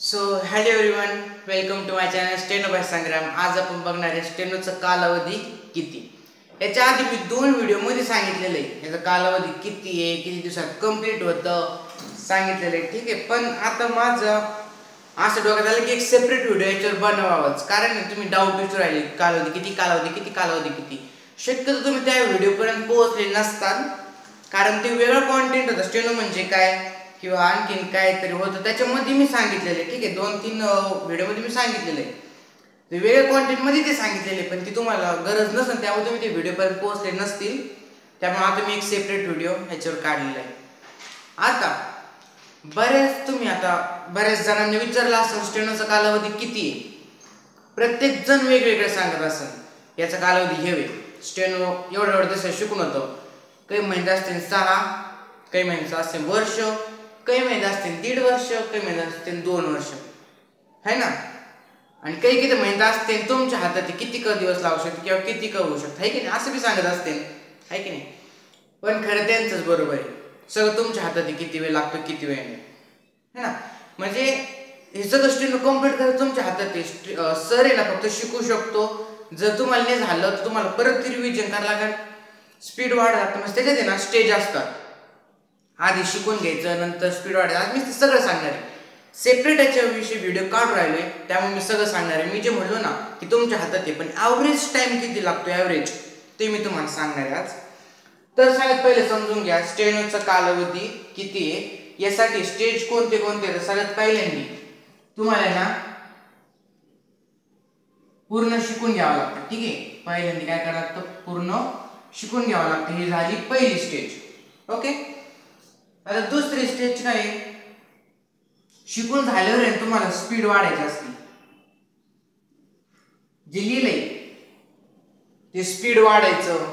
So hello everyone, welcome to my channel steno by Sangram. आज आपण बघणार आहे स्टेनोचा कालावधी किती. याच्या आधी मी 2 व्हिडिओमध्ये सांगितलेलं आहे याचा कालावधी किती आहे, किती दिवसात कंप्लीट होतं सांगितलेलं आहे, ठीक आहे. पण आता माझं असं डोक्यात आलं की एक सेपरेट व्हिडिओ याच्यावर बनवावाच, कारण तुम्ही डाऊट विचारू राहिले कालावधी किती, कालावधी किती, कालावधी किती. शक्यतो तुम्ही त्या व्हिडिओपर्यंत पोहोचले नसतात, कारण ते वेगळं कॉन्टेंट होतं. स्टेनो म्हणजे काय किंवा आणखीन काहीतरी होतं त्याच्यामध्ये मी सांगितलेलं आहे, ठीक आहे. 2-3 व्हिडिओमध्ये मी सांगितलेलं आहे, ते वेगळ्या कॉन्टेंटमध्ये ते सांगितलेले, पण ती तुम्हाला गरज नसेल त्यामुळे तुम्ही ते व्हिडिओपर्यंत पोहोचले नसतील. त्यामुळे आता मी एक सेपरेट व्हिडिओ ह्याच्यावर काढलेला आहे. आता बऱ्याच जणांनी विचारलं असेल स्टेनोचा कालावधी किती आहे. प्रत्येक जण वेगवेगळं सांगत असेल याचा कालावधी हे वे स्टेनो एवढं दिवस शिकून होतं. काही महिने असतील 6, काही महिने असतील वर्ष, काही महिने असतील 1.5 वर्ष, काही महिने असतील 2 वर्ष, है ना. आणि काही किती महिने असतील तुमच्या हातात किती दिवस लागू शकते किंवा किती होऊ शकतं, है की नाही, असं बी सांगत असतील, है की नाही. पण खरं त्यांचंच बरोबर आहे, सगळं तुमच्या हातात किती वेळ लागतो किती वेळ नाही, है ना. म्हणजे हे सगळं स्टेनो कम्प्लीट करायचं तुमच्या हातात आहे. सर आहे ना फक्त शिकू शकतो. जर तुम्हाला नाही झालं तर तुम्हाला परत रिव्हिजन करायला लागेल, स्पीड वाढत लागतं. म्हणजे त्याच्यात आहे ना स्टेज असतात, आधी शिकून घ्यायचं नंतर स्पीड वाढायचं. आज मी ते सगळं सांगणार आहे. सेपरेट याच्याविषयी व्हिडिओ काढून राहिलोय त्यामुळे मी सगळं सांगणार आहे. मी जे म्हणलो ना की तुमच्या हातात आहे, पण ॲव्हरेज टाइम किती लागतो ॲव्हरेज ते मी तुम्हाला सांगणार आहे आज. तर सगळ्यात पहिले समजून घ्या स्टेनोचा कालावधी किती आहे. यासाठी स्टेज कोणते कोणते. सगळ्यात पहिल्यांदा तुम्हाला ना पूर्ण शिकून घ्यावं लागतं, ठीक आहे. पहिल्यांदा काय करावं लागतं, पूर्ण शिकून घ्यावं लागतं. ही झाली पहिली स्टेज, ओके. आता दुसरी स्टेज काय आहे, शिकून झाल्यावर तुम्हाला स्पीड वाढायची असते. जे लिहिलंय ते स्पीड वाढायचं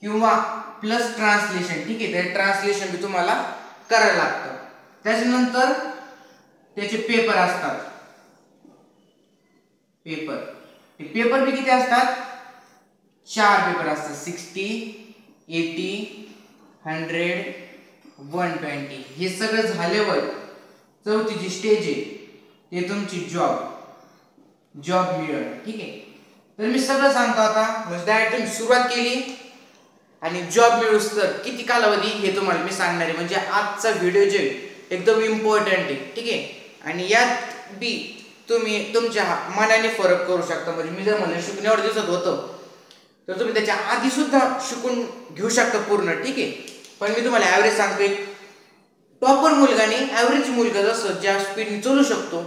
किंवा प्लस ट्रान्सलेशन, ठीक आहे. ते ट्रान्सलेशन बी तुम्हाला करायला लागतं. त्याच्यानंतर त्याचे पेपर असतात. ते पेपर बी किती असतात, 4 पेपर असतात. 60, 80, 100, 120. हे सगळं झाल्यावर चौथी जी स्टेज आहे ते तुमची जॉब मिळणं, ठीक आहे. तर मी सगळं सांगतो आता. म्हणजे डायरेक्ट तुम्ही सुरुवात केली आणि जॉब मिळूस तर किती कालावधी हे तुम्हाला मी सांगणार आहे. म्हणजे आजचा व्हिडिओ जे एकदम इम्पॉर्टंट आहे, ठीक आहे. आणि यात बी तुम्ही तुमच्या मनाने फरक करू शकता. म्हणजे मी जर म्हणलं शिकून एवढं दिवसात होतं तर तुम्ही त्याच्या आधी सुद्धा शिकून घेऊ शकता पूर्ण, ठीक आहे. पण मी तुम्हाला ॲव्हरेज सांगतोय. टॉपर मुलगा नाही, ॲव्हरेज मुलगा जसं ज्या स्पीडने चालू शकतो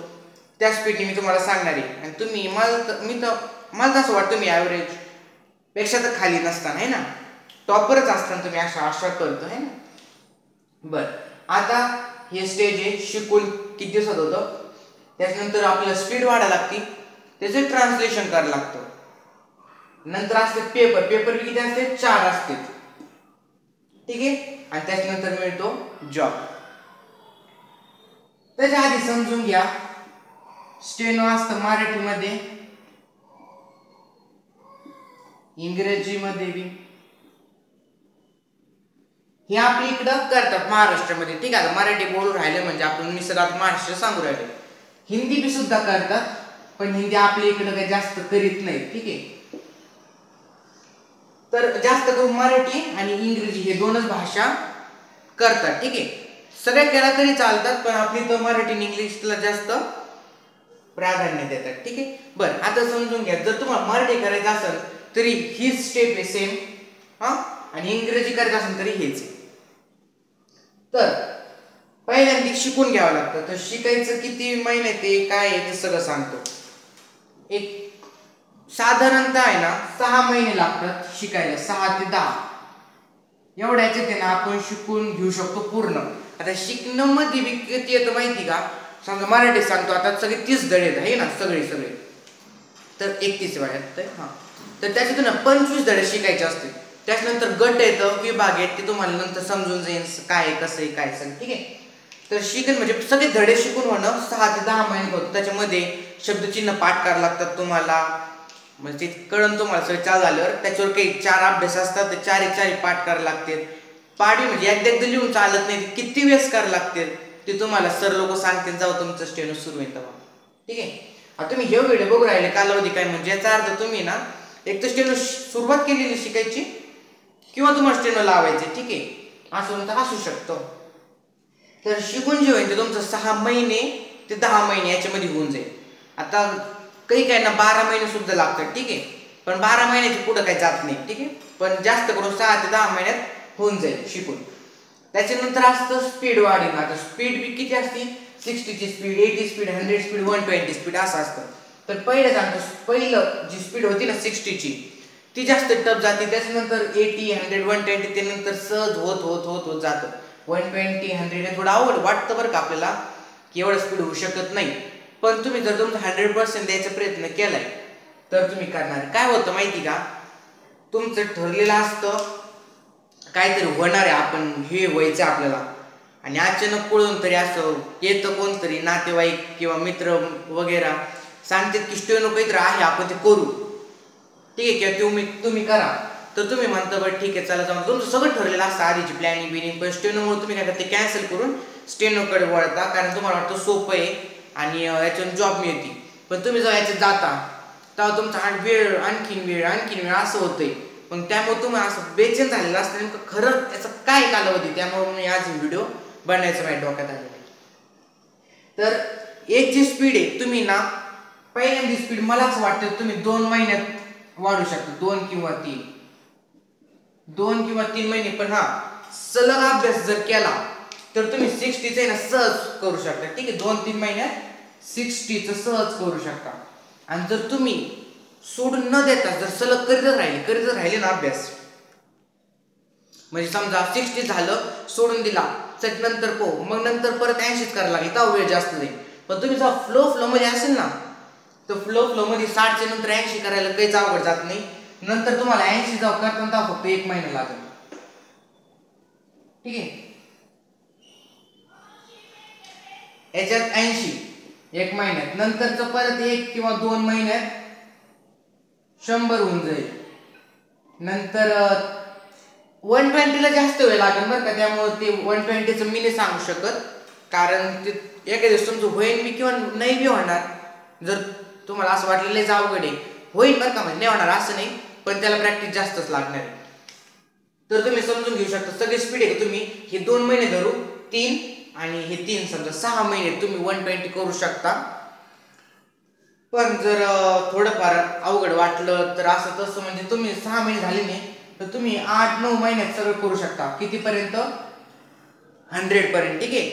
त्या स्पीडने मी तुम्हाला सांगणार आहे. आणि तुम्ही मला असं वाटतं मी ॲव्हरेज पेक्षा तर खाली नसताना, आहे ना, टॉपरच असताना तुम्ही आशा करतो, आहे ना. बरं, आता हे स्टेज आहे शिकून किती दिवसात होतं. त्याच्यानंतर आपल्याला स्पीड वाढायला लागते, त्याचं ट्रान्सलेशन करायला लागतं. नंतर असते पेपर किती असते, 4 असते, ठीक आहे. आणि त्याच्यानंतर मिळतो जॉब. त्याच्या आधी समजून घ्या स्टेनो असतं मराठीमध्ये, इंग्रजीमध्ये बी. हे आपल्या इकडं करतात महाराष्ट्रामध्ये, ठीक आहे. मराठी बोलून राहिले म्हणजे आपण निसर्गात महाराष्ट्र सांगू राहिले. हिंदी बी सुद्धा करतात, पण हिंदी आपल्या इकडं काही जास्त करीत नाही, ठीक आहे. तर जास्त करून मराठी आणि इंग्रजी हे 2च भाषा करतात, ठीक आहे. सगळ्या केला तरी चालतात, पण आपली तर मराठी आणि इंग्लिशला जास्त प्राधान्य देतात, ठीक आहे. बरं, आता समजून घ्या. जर तुम्हाला मराठी करायचं असेल तरी हीच स्टेप आहे सेम, आणि इंग्रजी करायचं असेल तरी हेच आहे. तर पहिल्यांदा शिकून घ्यावं लागतं. तर शिकायचं किती महिने ते काय आहे ते सगळं सांगतो. एक साधारणतः आहे ना 6 महिने लागतात शिकायला, 6 ते 10 एवढ्याचे ते ना आपण शिकून घेऊ शकतो पूर्ण. आता शिकणं मध्ये बी किती येतं माहिती का, समजा मराठी सांगतो आता सगळे 30 धडे आहे ना, सगळे तर 31 वाटत, तर त्याच्यातून 25 धडे शिकायचे असते. त्याच्यानंतर गट येतं, विभाग आहेत, ते तुम्हाला नंतर समजून जाईल काय आहे कसं आहे काय सगळं, ठीक आहे. तर शिकण म्हणजे सगळे धडे शिकून होणं 6 ते 10 महिने होतं. त्याच्यामध्ये शब्दचिन्ह पाठ करावं लागतात तुम्हाला, म्हणजे ते कळण तुम्हाला सगळं चालू झाल्यावर. त्याच्यावर काही 4 अभ्यास असतात, ते 4 पाठ करायला लागतात. पाढी म्हणजे एकदा लिहून चालत नाही, किती वेळेस करायला लागते ते तुम्हाला सर लोक सांगतील जेव्हा तुमचं स्टेनो सुरू होईल तेव्हा. ठीक आहे. आता तुम्ही हे व्हिडिओ बघू राहिले कालावधी काय म्हणजे याचा अर्थ तुम्ही ना एक तर स्टेनो सुरुवात केलेली शिकायची किंवा तुम्हाला स्टेनो लावायचे. ठीक आहे. असं तर असू शकतं. तर शिकून जे होईल ते तुमचं 6 महिने ते 10 महिने याच्यामध्ये होऊन जाईल. आता काही काही ना 12 महिने सुद्धा लागतात. ठीक आहे. पण 12 महिन्याच्या पुढे काही जात नाही. ठीक आहे. पण जास्त करून 6 ते 10 महिन्यात होऊन जाईल शिकून. त्याच्यानंतर असतं स्पीड वाढीन. आता स्पीड बी किती असते 60 ची स्पीड, 80 स्पीड, 100 स्पीड, 120 स्पीड असं असतं. तर पहिलं सांगतो पहिलं जी स्पीड होती ना 60 ची ती जास्त टफ जाते. त्याच्यानंतर 80, 100, 120 ते नंतर सहज होत होत होत होत जातं. 120, 100 हे थोडं अवघड वाटतं बरं का आपल्याला की एवढं स्पीड होऊ शकत नाही. पण तुम्ही जर तुमचा 100% द्यायचा प्रयत्न केलाय तर तुम्ही करणार. काय होतं माहिती का तुमचं ठरलेलं असतं काहीतरी होणार आहे आपण हे व्हायचं आपल्याला आणि अचानक कोण तरी असं येतं कोणतरी नातेवाईक किंवा मित्र वगैरे सांगतात की स्टेनो काहीतरी आहे आपण ते करू. ठीक आहे. किंवा तुम्ही करा तर तुम्ही म्हणता बरं ठीक आहे चला जाऊन तुमचं सगळं ठरलेलं असतं आधीची प्लॅनिंग बिनिंग. पण स्टेनोमुळे तुम्ही काय करता ते कॅन्सल करून स्टेनोकडे वळता कारण तुम्हाला वाटतं सोपं आहे आणि याच्यातून जॉब मिळते. पण तुम्ही जेव्हा याच्यात जाता तेव्हा तुमचा आणखीन वेळ असं होतंय. मग त्यामुळे तुम्ही असं बेचैन झालेलं असतं नेमकं खरं याचा काय कालावधी. त्यामुळे मी आज व्हिडिओ बनवायचं माझ्या डोक्यात आलेलं आहे. तर एक जी स्पीड आहे तुम्ही ना पहिल्यांदी स्पीड मला असं वाटतं तुम्ही 2 महिन्यात वाढू शकता. 2 किंवा 3 महिने. पण हा सलग अभ्यास जर केला तर तुम्ही 60चं ना सहज करू शकता. ठीक आहे. 2-3 महिन्यात 60चं सहज करू शकता. आणि जर तुम्ही सोडून न देता जर सलग करीतच राहिले ना अभ्यास म्हणजे समजा 60 झालं सोडून दिला चट नंतर मग नंतर परत 80च करायला लागेल तेव्हा वेळ जास्त जाईल. पण तुम्ही जेव्हा फ्लो मध्ये असेल ना तर फ्लो मध्ये 60 च्या नंतर 80 करायला काहीच अवघड जात नाही. नंतर तुम्हाला 80 जेव्हा करताना फक्त 1 महिना लागेल. ठीक आहे. याच्यात 80 1 महिन्यात नंतरच परत 1 किंवा 2 महिन्यात 100 होऊन जाईल. नंतर 120 ला जास्त वेळ लागेल बरं का. त्यामुळे ते 120चं मी नाही सांगू शकत कारण ते एका दिवस तुमचं होईल बी किंवा नाही बी होणार. जर तुम्हाला असं वाटलेलं आहे अवघड आहे होईल बरं का म्हणजे नाही होणार असं नाही पण त्याला प्रॅक्टिस जास्तच लागणार आहे. तर तुम्ही समजून घेऊ शकता सगळी स्पीड आहे तुम्ही हे 2 महिने धरू 3 आणि हे 3 समजा 6 महिने तुम्ही 120 करू शकता. पण जर थोडंफार अवघड वाटलं तर असं तसं म्हणजे तुम्ही 6 महिने झाले नाही तर तुम्ही 8-9 महिन्यात सगळं करू शकता. कितीपर्यंत 100 पर्यंत. ठीक आहे.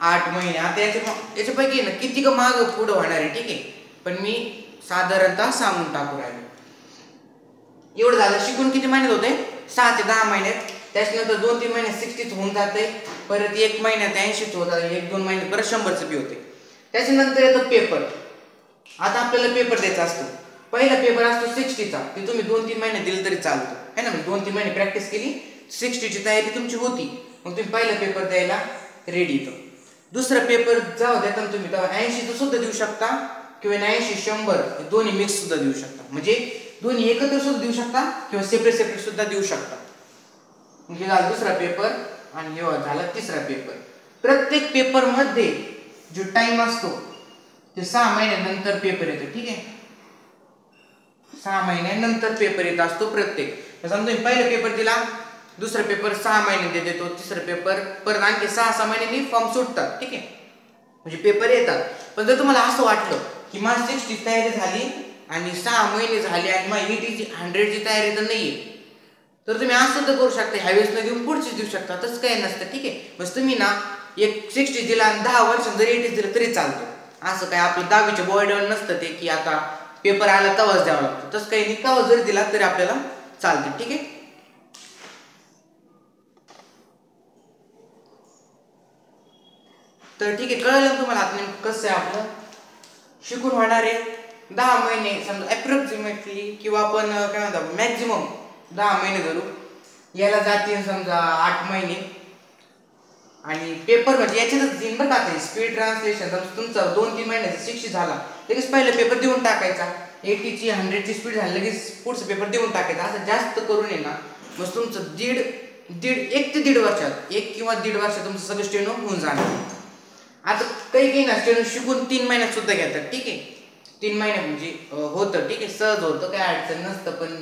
8 महिने. आता याच्यापैकी ना किती का माग पुढं होणार आहे. ठीक आहे. पण मी साधारणतः सांगून टाकू राहिलो. एवढं झालं. शिकून किती महिन्यात होते 6 ते 10 महिन्यात. त्याच्यानंतर 2-3 महिन्यात 60 होऊन जाते. परत 1 महिन्यात 80 होत आहे. 1-2 महिन्यात परत 100चं बी होते. त्याच्यानंतर येतं पेपर. आता आपल्याला पेपर द्यायचा असतो. पहिला पेपर असतो 60चा. ते तुम्ही 2-3 महिने दिले तरी चालतं है ना. 2-3 महिने प्रॅक्टिस केली 60ची तयारी तुमची होती मग तुम्ही पहिला पेपर द्यायला रेडी येतो. दुसरा पेपर जेव्हा देता तुम्ही तेव्हा 80चं सुद्धा देऊ शकता किंवा 80-100 दोन्ही मिक्स सुद्धा देऊ शकता. म्हणजे दोन्ही एकत्र सुद्धा देऊ शकता किंवा सेपरेट सुद्धा देऊ शकता. म्हणजे झाला दुसरा पेपर आणि हे झाला तिसरा पेपर. प्रत्येक पेपर मध्ये जो टाइम असतो ते 6 महिन्यानंतर पेपर येतो. ठीक आहे. 6 महिन्यानंतर पेपर येत असतो प्रत्येक. समजा तुम्ही पहिला पेपर दिला दुसरा पेपर 6 महिने देतो तिसरा पेपर परत आणखी 6 महिन्यांनी फॉर्म सुटतात. ठीक आहे. म्हणजे पेपर येतात. पण जर तुम्हाला असं वाटलं की माझी 60 तयारी झाली आणि 6 महिने झाले आणि माझी 80ची 100ची तयारी तर नाहीये तर तुम्ही असं तर करू शकता ह्यावेळेस न देऊन पुढची देऊ शकता. तसं काही नसतं. ठीक आहे. बस तुम्ही ना एक 60 दिला आणि 10 वर्ष जरी 80 दिलं तरी चालतं. असं काय आपलं 10वीच्या बोर्डावर नसतं ते की आता पेपर आला तवाच द्यावा लागतो. तसं काही नाही. तवा जरी दिला तरी आपल्याला चालते. ठीक आहे. तर ठीक आहे. कळलं तुम्हाला आता नेमकं कसं आहे आपलं शिकून होणार आहे 10 महिने समजा अप्रॉक्सिमेटली किंवा आपण काय म्हणतो मॅक्झिमम 10 महिने धरू. याला जातील समजा 8 महिने आणि पेपर म्हणजे याच्यातच येईल बरं का. स्पीड ट्रान्सलेशन तुमचा 2-3 महिन्याचा 60 झाला लगेच पहिला पेपर देऊन टाकायचा. 80ची 100ची स्पीड झाली लगेच पुढचा पेपर देऊन टाकायचा. असं जास्त करून ये ना मग तुमचं 1 ते 1.5 वर्षात 1 किंवा 1.5 वर्षात तुमचं सगळं स्टेनो होऊन जाणार. आता काही ना स्टेनो शिकून 3 महिन्यात सुद्धा घेतात, ठीक आहे. 3 महिने म्हणजे होतं, ठीक आहे, सहज होतं, काय अडचण नसतं. पण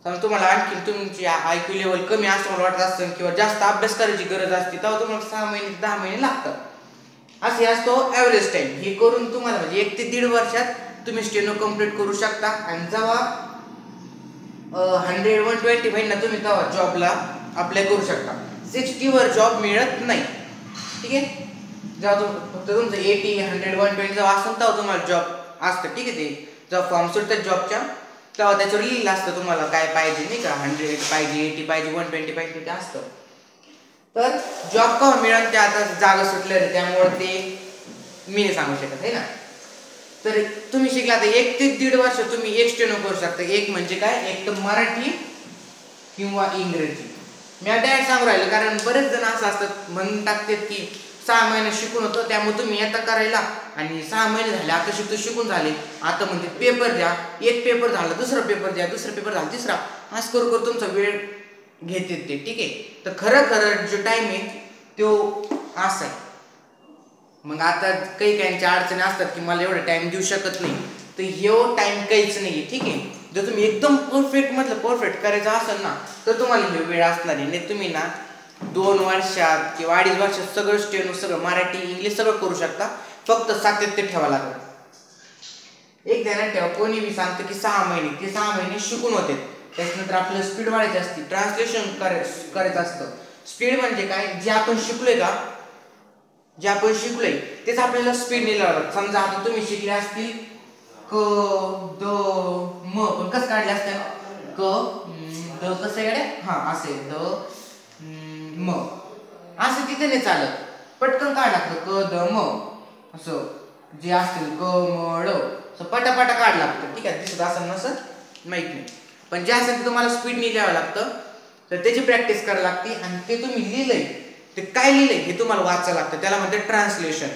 समजा तुम्हाला आणखी तुमची IQ लेवल कमी असं मला वाटत असेल किंवा जास्त अभ्यास करायची गरज असते, तेव्हा तुम्हाला 6 महिने 10 महिने लागतात. असे असतो ॲव्हरेज टाइम. हे करून तुम्हाला म्हणजे 1 ते 1.5 वर्षात तुम्ही स्टेनो कंप्लीट करू शकता. आणि जेव्हा 100-120 महिना तुम्ही तेव्हा जॉबला अप्लाय करू शकता. 60 वर जॉब मिळत नाही, ठीक आहे. जेव्हा फक्त तुमचं 80-100-120 जेव्हा असेल तेव्हा तुम्हाला जॉब असतं, ठीक आहे. ते जेव्हा फॉर्म सुटतात जॉबच्या तेव्हा त्याच्यावर लिहिलं असतं तुम्हाला काय पाहिजे, नाही का, 100 पाहिजे, 80 पाहिजे, 120 पाहिजे, ते असतं. तर जॉब का मिळेल ते आता जागा सुटले त्यामुळे ते मी नाही सांगू शकत आहे ना. तर तुम्ही शिकला तर 1 ते 1.5 वर्ष तुम्ही एक स्टेनो करू शकता. एक म्हणजे काय, एक तर मराठी किंवा इंग्रजी. मी आता सांगू राहिलो कारण बरेच जण असं असतात म्हणून टाकतात की 6 महिने शिकून होतं त्यामुळे तुम्ही आता करायला, आणि 6 महिने झाले आता शिकून झाले, आता म्हणते पेपर द्या, एक पेपर झाला दुसरा पेपर द्या, दुसरा पेपर झाला तिसरा, असं करू करू तुमचा वेळ घेते ते, ठीक आहे. तर खरं जो टाइम आहे तो असा आहे. मग आता काहींच्या अडचणी असतात की मला एवढा टाइम देऊ शकत नाही, तर ह्यो टाइम काहीच नाही, ठीक आहे. जर तुम्ही एकदम परफेक्ट करायचं असेल ना तर तुम्हाला हे वेळ असणार नाही. तुम्ही ना 2 वर्षात किंवा 2.5 वर्षात सगळं स्टेनो, सगळं मराठी इंग्लिश सगळं करू शकता. फक्त सातत्य ठेवा लागेल. एक ध्यानात ठेवा, कोणी मी सांगतो की 6 महिने, ते 6 महिने शिकून होते, त्याच्यानंतर आपल्याला स्पीड वाढायची असते, ट्रान्सलेशन करायचं असतं. स्पीड म्हणजे काय, जे आपण शिकलोय तेच आपल्याला स्पीड नाही लागत. समजा आता तुम्ही शिकले असतील क द म, पण कसं काढले असतं, क द कसं आहे, हा असे द म, असं तिथे नाही चालत, पटकन काढ लागतं क द म, असं जे असतील क म ड पटापटा काढ लागतं, ठीक आहे. दिसत असं नसत माहित नाही, पण जे असेल ते तुम्हाला स्पीड नाही लिहावं लागतं. तर त्याची प्रॅक्टिस करावी लागते. आणि ते तुम्ही लिहिलंय ते काय लिहिलंय हे तुम्हाला वाचायला लागतं, त्याला म्हणते ट्रान्सलेशन,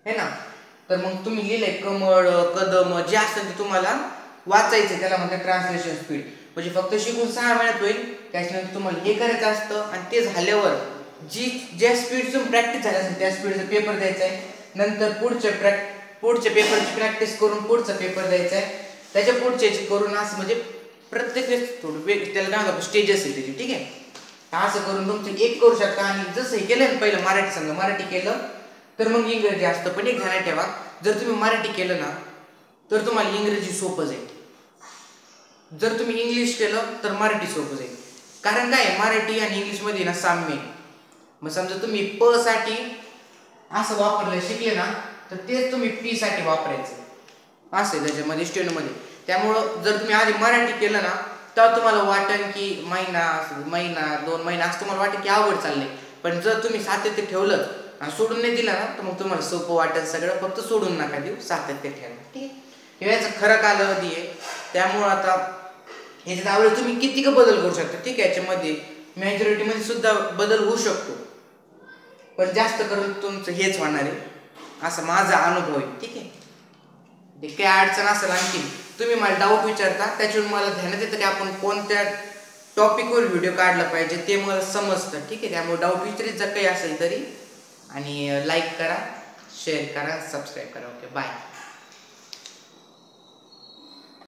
है ना. तर मग तुम्ही लिहिलंय कमळ कदम जे असेल ते तुम्हाला वाचायचं, त्याला म्हणते ट्रान्सलेशन स्पीड. म्हणजे फक्त शिकून 6 महिन्यात होईल, त्याच्यानंतर तुम्हाला हे करायचं असतं. आणि ते झाल्यावर ज्या स्पीडचं प्रॅक्टिस झाली असेल त्या स्पीडचा पेपर द्यायचा आहे. नंतर पुढच्या पेपरची प्रॅक्टिस करून पुढचा पेपर द्यायचा आहे. त्याच्या पुढच्याची करून असं म्हणजे प्रत्येक वेळेस थोडं वेग, त्याला काय म्हणतो स्टेजेस आहे त्याची, ठीक आहे. असं करून तुमचं एक करू शकता. आणि जसं हे केलं ना पहिलं मराठी, समजा मराठी केलं तर मग इंग्रजी असतं. पण एक ध्यानात ठेवा, जर तुम्ही मराठी केलं ना तर तुम्हाला इंग्रजी सोपं जाईल, जर तुम्ही इंग्लिश केलं तर मराठी सोपं जाईल. कारण काय, मराठी आणि इंग्लिशमध्ये ना साम्य. मग समजा तुम्ही प साठी असं वापरलं शिकले ना तर तेच तुम्ही पी साठी वापरायचं असं त्याच्यामध्ये स्टेनोमध्ये. त्यामुळं जर तुम्ही आधी मराठी केलं ना तर तुम्हाला वाटेल की महिना 2 महिना असं तुम्हाला वाटेल की अवघड चाललंय. पण जर तुम्ही सातत्य ठेवलं आणि सोडून नाही दिला ना तर मग तुम्हाला सोपं वाटेल सगळं. फक्त सोडून नका देऊ, सातत्य ठेवा, ठीक आहे. हे याचा खरं कालावधी आहे. त्यामुळं आता याच्यात आवडे तुम्ही किती का बदल करू शकता, ठीक आहे. याच्यामध्ये मॅजॉरिटीमध्ये सुद्धा बदल होऊ शकतो, पण जास्त करून तुमचं हेच होणार आहे असा माझा अनुभव आहे, ठीक आहे. ते काय अडचण असेल आणखी तुम्ही मला डाऊट विचारता, त्याच्यावर मला ध्यानात येतं की आपण कोणत्या टॉपिकवर व्हिडिओ काढला पाहिजे ते मला समजतं, ठीक आहे. त्यामुळे डाऊट विचारित जर काही असेल तरी. आणि लाईक करा, शेअर करा, सबस्क्राईब करा. Okay, bye.